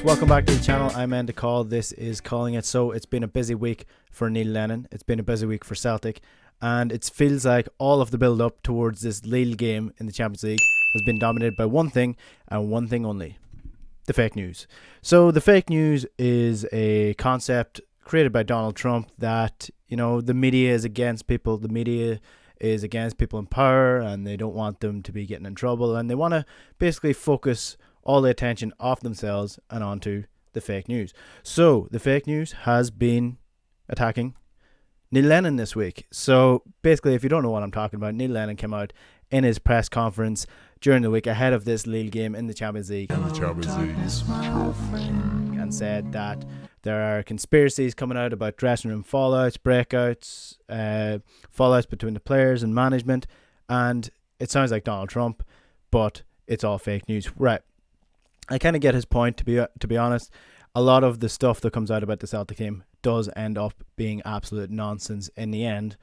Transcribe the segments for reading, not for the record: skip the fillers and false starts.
folks, welcome back to the channel. I'm ENDA COLL. This is Calling It. So it's been a busy week for Neil Lennon. It's been a busy week for Celtic, and it feels like all of the build up towards this Lille game in the Champions League has been dominated by one thing and one thing only: the fake news. So the fake news is a concept created by Donald Trump that, you know, the media is against people. The media is against people in power, and they don't want them to be getting in trouble, and they want to basically focus all the attention off themselves and onto the fake news. So the fake news has been attacking Neil Lennon this week. So basically, if you don't know what I'm talking about, Neil Lennon came out in his press conference during the week ahead of this Lille game in the Champions League, and said that there are conspiracies coming out about dressing room fallouts, breakouts, fallouts between the players and management, and it sounds like Donald Trump, but it's all fake news. Right. I kind of get his point, to be honest. A lot of the stuff that comes out about the Celtic team does end up being absolute nonsense in the end.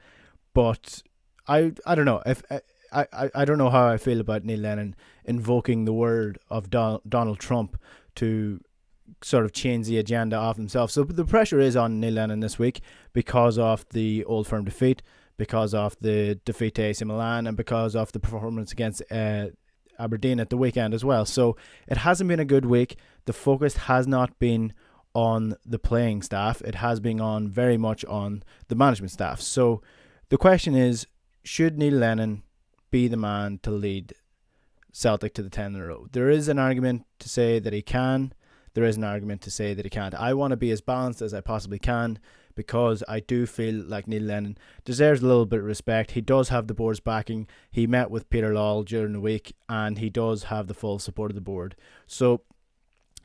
But I don't know if I don't know how I feel about Neil Lennon invoking the word of Donald Trump to sort of change the agenda off himself. So the pressure is on Neil Lennon this week because of the Old Firm defeat, because of the defeat to AC Milan, and because of the performance against Aberdeen at the weekend as well. So it hasn't been a good week. The focus has not been on the playing staff. It has been on very much on the management staff. So the question is, should Neil Lennon be the man to lead Celtic to the 10 in a row? There is an argument to say that he can. There is an argument to say that he can't. I want to be as balanced as I possibly can, because I do feel like Neil Lennon deserves a little bit of respect. He does have the board's backing. He met with Peter Lawwell during the week, and he does have the full support of the board. So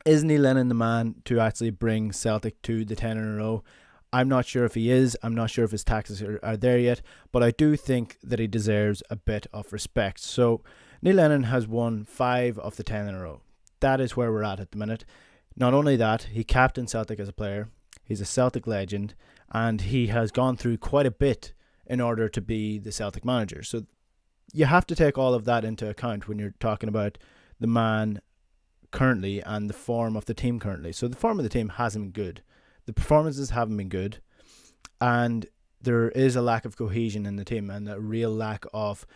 is Neil Lennon the man to actually bring Celtic to the 10 in a row? I'm not sure if he is. I'm not sure if his tactics are there yet, but I do think that he deserves a bit of respect. So Neil Lennon has won 5 of the 10 in a row. That is where we're at the minute. Not only that, he captained Celtic as a player. He's a Celtic legend, and he has gone through quite a bit in order to be the Celtic manager. So you have to take all of that into account when you're talking about the man currently and the form of the team currently. So the form of the team hasn't been good. The performances haven't been good, and there is a lack of cohesion in the team, and a real lack of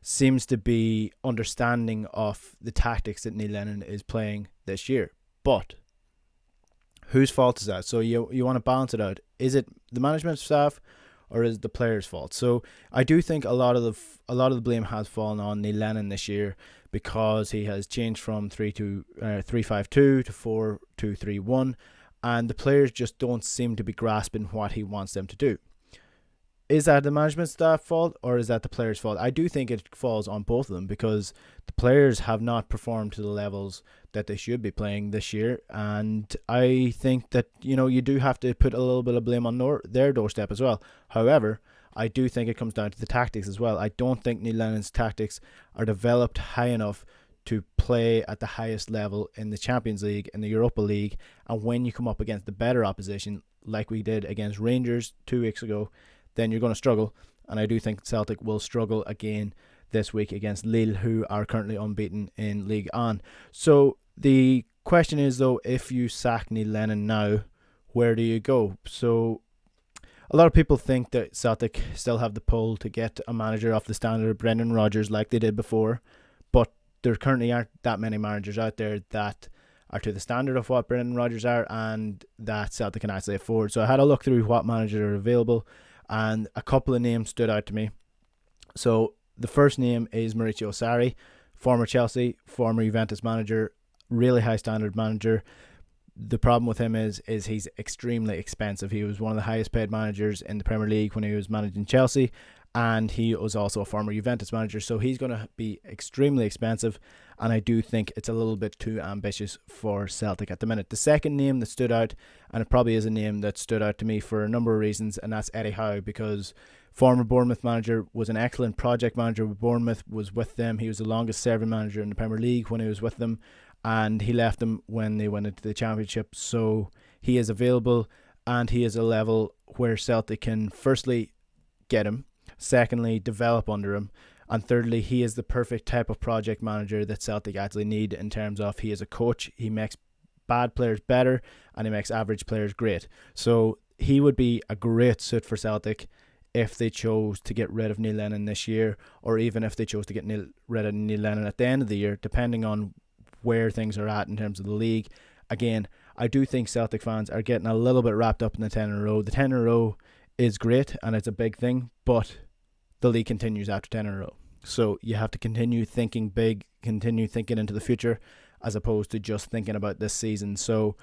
seems to be understanding of the tactics that Neil Lennon is playing this year. But whose fault is that? So you want to balance it out. Is it the management staff, or is it the players' fault? So I do think a lot of the blame has fallen on Neil Lennon this year, because he has changed from 3-5-2 to 4-2-3-1, and the players just don't seem to be grasping what he wants them to do. Is that the management staff fault, or is that the players' fault? I do think it falls on both of them, because the players have not performed to the levels that they should be playing this year, and I think that, you know, you do have to put a little bit of blame on their doorstep as well. However, I do think it comes down to the tactics as well. I don't think Neil Lennon's tactics are developed high enough to play at the highest level in the Champions League, in the Europa League, and when you come up against the better opposition, like we did against Rangers 2 weeks ago, then you're going to struggle. And I do think Celtic will struggle again this week against Lille, who are currently unbeaten in Ligue 1. So the question is, though, if you sack Neil Lennon now, where do you go? So a lot of people think that Celtic still have the pull to get a manager off the standard of Brendan Rodgers like they did before, but there currently aren't that many managers out there that are to the standard of what Brendan Rodgers are, and that Celtic can actually afford. So I had a look through what managers are available, and a couple of names stood out to me. So the first name is Maurizio Sarri, former Chelsea, former Juventus manager, really high standard manager. The problem with him is he's extremely expensive. He was one of the highest paid managers in the Premier League when he was managing Chelsea, and he was also a former Juventus manager, so he's going to be extremely expensive, and I do think it's a little bit too ambitious for Celtic at the minute. The second name that stood out, and it probably is a name that stood out to me for a number of reasons, and that's Eddie Howe, because former Bournemouth manager, was an excellent project manager with Bournemouth, was with them. He was the longest serving manager in the Premier League when he was with them, and he left them when they went into the Championship. So he is available, and he is a level where Celtic can firstly get him, secondly develop under him, and thirdly he is the perfect type of project manager that Celtic actually need, in terms of he is a coach. He makes bad players better and he makes average players great. So he would be a great suit for Celtic if they chose to get rid of Neil Lennon this year, or even if they chose to get rid of Neil Lennon at the end of the year, depending on where things are at in terms of the league. Again, I do think Celtic fans are getting a little bit wrapped up in the 10 in a row. The 10 in a row is great and it's a big thing, but the league continues after 10 in a row. So you have to continue thinking big, continue thinking into the future, as opposed to just thinking about this season. So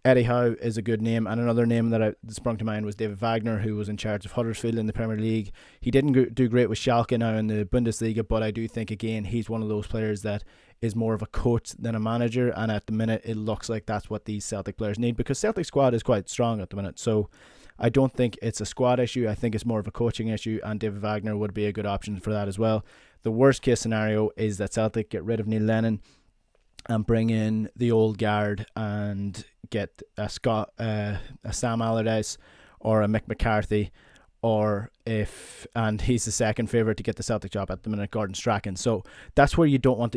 Eddie Howe is a good name, and another name that sprung to mind was David Wagner, who was in charge of Huddersfield in the Premier League. He didn't do great with Schalke now in the Bundesliga, but I do think, again, he's one of those players that is more of a coach than a manager, and at the minute it looks like that's what these Celtic players need, because Celtic squad is quite strong at the minute. So I don't think it's a squad issue. I think it's more of a coaching issue, and David Wagner would be a good option for that as well. The worst case scenario is that Celtic get rid of Neil Lennon and bring in the old guard and get a Sam Allardyce or a Mick McCarthy, and he's the second favourite to get the Celtic job at the minute, Gordon Strachan. So that's where you don't want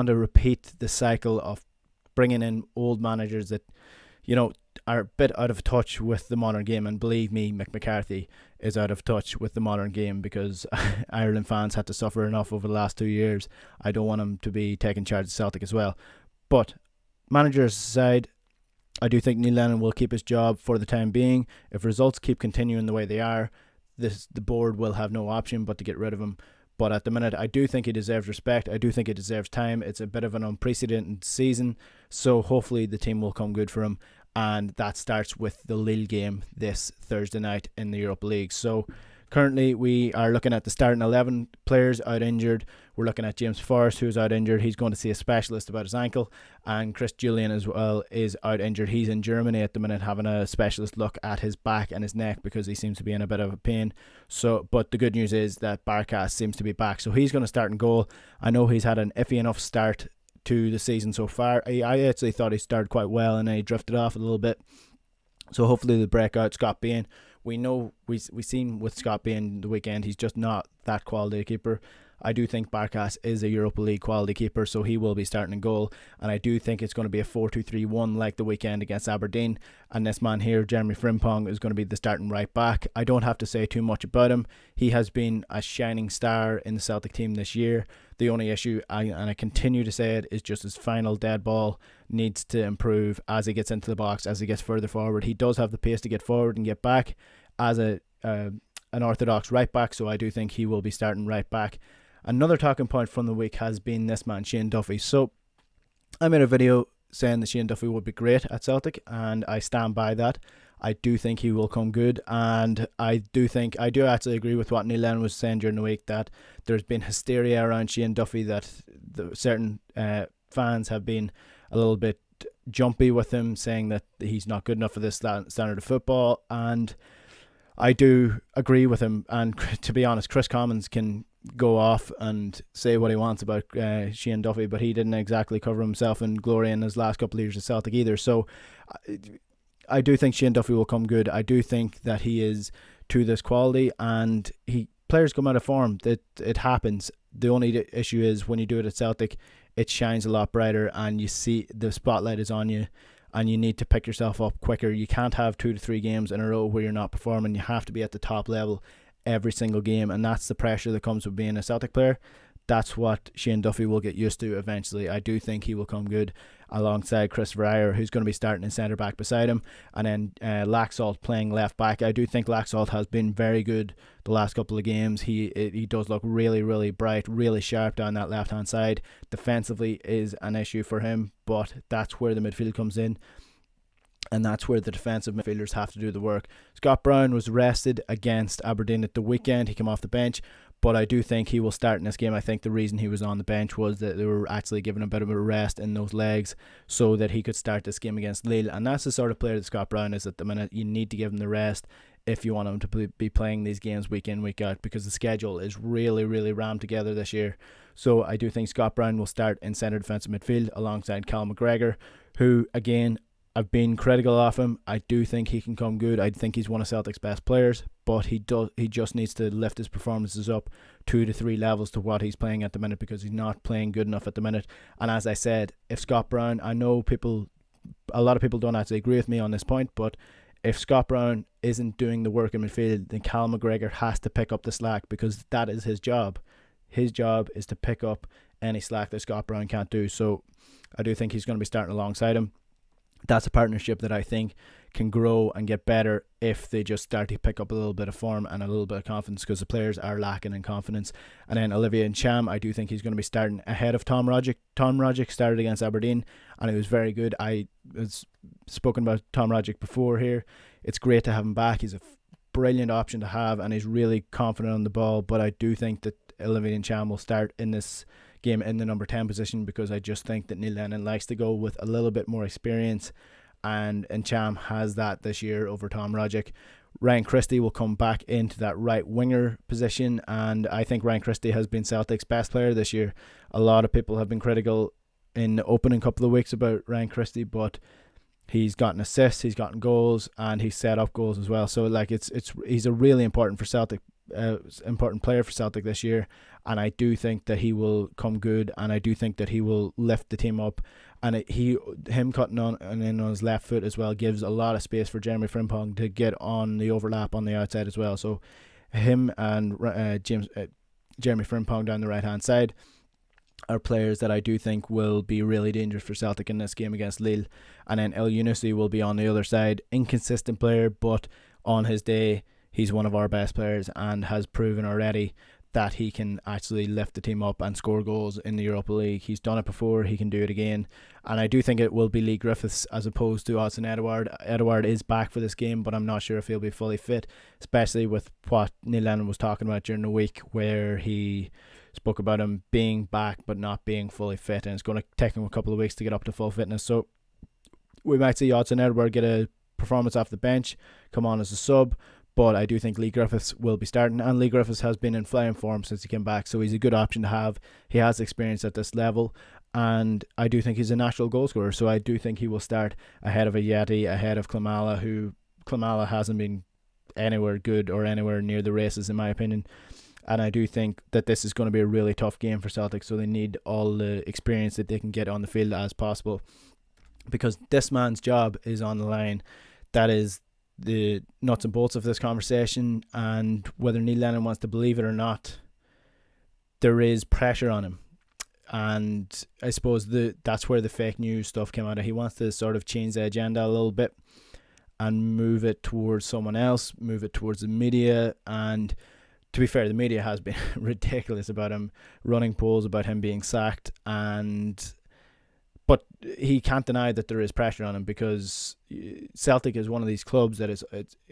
to repeat the cycle of bringing in old managers that, you know, are a bit out of touch with the modern game. And believe me, Mick McCarthy is out of touch with the modern game, because Ireland fans had to suffer enough over the last 2 years. I don't want him to be taking charge of Celtic as well. But managers aside, I do think Neil Lennon will keep his job for the time being. If results keep continuing the way they are, the board will have no option but to get rid of him. But at the minute, I do think he deserves respect. I do think he deserves time. It's a bit of an unprecedented season, so hopefully the team will come good for him. And that starts with the Lille game this Thursday night in the Europa League. So currently we are looking at the starting 11 players out injured. We're looking at James Forrest, who's out injured. He's going to see a specialist about his ankle. And Chris Julian as well is out injured. He's in Germany at the minute having a specialist look at his back and his neck because he seems to be in a bit of a pain. But the good news is that Barkas seems to be back. So he's going to start in goal. I know he's had an iffy enough start to the season so far. I actually thought he started quite well and then he drifted off a little bit. So hopefully the breakout Scott Bain. We know we've seen with Scott Bain the weekend, he's just not that quality keeper. I do think Barkas is a Europa League quality keeper, so he will be starting in goal. And I do think it's going to be a 4-2-3-1 like the weekend against Aberdeen. And this man here, Jeremy Frimpong, is going to be the starting right back. I don't have to say too much about him. He has been a shining star in the Celtic team this year. The only issue, and I continue to say it, is just his final dead ball needs to improve as he gets into the box, as he gets further forward. He does have the pace to get forward and get back as an orthodox right back, so I do think he will be starting right back. Another talking point from the week has been this man, Shane Duffy. So I made a video saying that Shane Duffy would be great at Celtic, and I stand by that. I do think he will come good, and I do actually agree with what Neil Lennon was saying during the week, that there's been hysteria around Shane Duffy, that certain fans have been a little bit jumpy with him, saying that he's not good enough for this standard of football, and I do agree with him. And to be honest, Chris Commons can go off and say what he wants about Shane Duffy, but he didn't exactly cover himself in glory in his last couple of years at Celtic either. So I do think Shane Duffy will come good. I do think that he is to this quality, and players come out of form. It happens. The only issue is when you do it at Celtic, it shines a lot brighter and you see the spotlight is on you, and you need to pick yourself up quicker. You can't have 2 to 3 games in a row where you're not performing. You have to be at the top level every single game, and that's the pressure that comes with being a Celtic player. That's what Shane Duffy will get used to eventually. I do think he will come good alongside Chris Vryer, who's going to be starting in centre back beside him, and then Laxalt playing left back. I do think Laxalt has been very good the last couple of games. He does look really, really bright, really sharp down that left hand side. Defensively is an issue for him, but that's where the midfield comes in. And that's where the defensive midfielders have to do the work. Scott Brown was rested against Aberdeen at the weekend. He came off the bench, but I do think he will start in this game. I think the reason he was on the bench was that they were actually giving him a bit of a rest in those legs so that he could start this game against Lille. And that's the sort of player that Scott Brown is at the minute. You need to give him the rest if you want him to be playing these games week in, week out, because the schedule is really, really rammed together this year. So I do think Scott Brown will start in centre defensive midfield alongside Cal McGregor, who, again, I've been critical of him. I do think he can come good. I think he's one of Celtic's best players, but he just needs to lift his performances up 2 to 3 levels to what he's playing at the minute, because he's not playing good enough at the minute. And as I said, if Scott Brown, I know people a lot of people don't actually agree with me on this point, but if Scott Brown isn't doing the work in midfield, then Cal McGregor has to pick up the slack, because that is his job. His job is to pick up any slack that Scott Brown can't do. So I do think he's going to be starting alongside him. That's a partnership that I think can grow and get better if they just start to pick up a little bit of form and a little bit of confidence, because the players are lacking in confidence. And then Olivier Ntcham, I do think he's going to be starting ahead of Tom Rogic. Tom Rogic started against Aberdeen and he was very good. I was spoken about Tom Rogic before here. It's great to have him back. He's a brilliant option to have and he's really confident on the ball, but I do think that Olivier Ntcham will start in this game in the number 10 position, because I just think that Neil Lennon likes to go with a little bit more experience, and Ntcham has that this year over Tom Rogic. Ryan Christie will come back into that right winger position, and I think Ryan Christie has been Celtic's best player this year. A lot of people have been critical in the opening couple of weeks about Ryan Christie, but he's gotten assists, he's gotten goals, and he's set up goals as well. So like he's a really important important player for Celtic this year, and I do think that he will come good, and I do think that he will lift the team up, and him cutting on and in on his left foot as well gives a lot of space for Jeremy Frimpong to get on the overlap on the outside as well. So him and Jeremy Frimpong down the right hand side are players that I do think will be really dangerous for Celtic in this game against Lille. And then El Younousi will be on the other side. Inconsistent player, but on his day he's one of our best players and has proven already that he can actually lift the team up and score goals in the Europa League. He's done it before, he can do it again. And I do think it will be Lee Griffiths as opposed to Odsonne Edouard. Edouard is back for this game, but I'm not sure if he'll be fully fit, especially with what Neil Lennon was talking about during the week, where he spoke about him being back but not being fully fit, and it's going to take him a couple of weeks to get up to full fitness. So we might see Odsonne Edouard get a performance off the bench, come on as a sub, but I do think Lee Griffiths will be starting, and Lee Griffiths has been in flying form since he came back, so he's a good option to have. He has experience at this level, and I do think he's a natural goal scorer, so I do think he will start ahead of Ajeti, ahead of Klimala, who Klimala hasn't been anywhere good or anywhere near the races in my opinion. And I do think that this is going to be a really tough game for Celtic, so they need all the experience that they can get on the field as possible, because this man's job is on the line. That is the nuts and bolts of this conversation, and whether Neil Lennon wants to believe it or not, there is pressure on him. And I suppose that's where the fake news stuff came out of. He wants to sort of change the agenda a little bit and move it towards someone else, move it towards the media. And to be fair, the media has been ridiculous about him, running polls about him being sacked, but he can't deny that there is pressure on him, because Celtic is one of these clubs that is,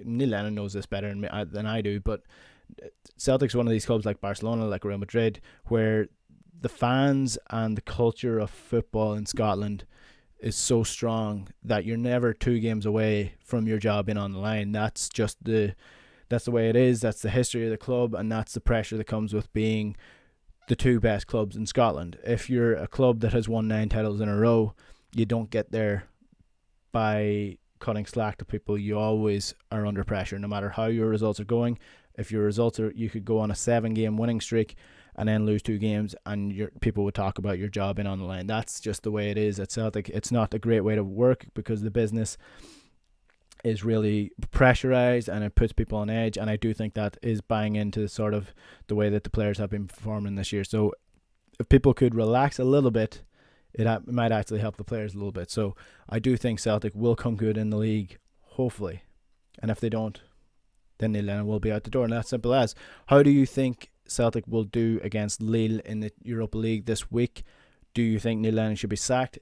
Neil Lennon knows this better than I do, but Celtic's one of these clubs like Barcelona, like Real Madrid, where the fans and the culture of football in Scotland is so strong that you're never 2 games away from your job being on the line. That's just that's the way it is. That's the history of the club, and that's the pressure that comes with being the 2 best clubs in Scotland. If you're a club that has won 9 titles in a row, you don't get there by cutting slack to people. You always are under pressure, no matter how your results are going. If your results are, you could go on a 7-game winning streak and then lose 2 games, and people would talk about your job in on the line. That's just the way it is at Celtic. It's not a great way to work, because the business is really pressurized and it puts people on edge, and I do think that is buying into sort of the way that the players have been performing this year. So if people could relax a little bit, it might actually help the players a little bit. So I do think Celtic will come good in the league, hopefully, and if they don't, then Neil Lennon will be out the door, and that's simple as. How do you think Celtic will do against Lille in the Europa League this week? Do you think Neil Lennon should be sacked?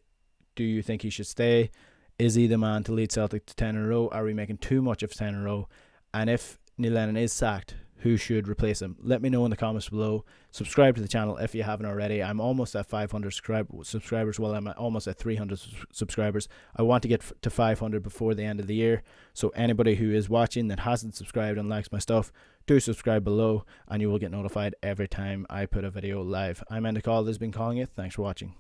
Do you think he should stay? Is he the man to lead Celtic to 10 in a row? Are we making too much of 10 in a row? And if Neil Lennon is sacked, who should replace him? Let me know in the comments below. Subscribe to the channel if you haven't already. I'm almost at 500 subscribers. Well, I'm almost at 300 subscribers. I want to get to 500 before the end of the year. So anybody who is watching that hasn't subscribed and likes my stuff, do subscribe below, and you will get notified every time I put a video live. I'm End of Call. This has been Calling It. Thanks for watching.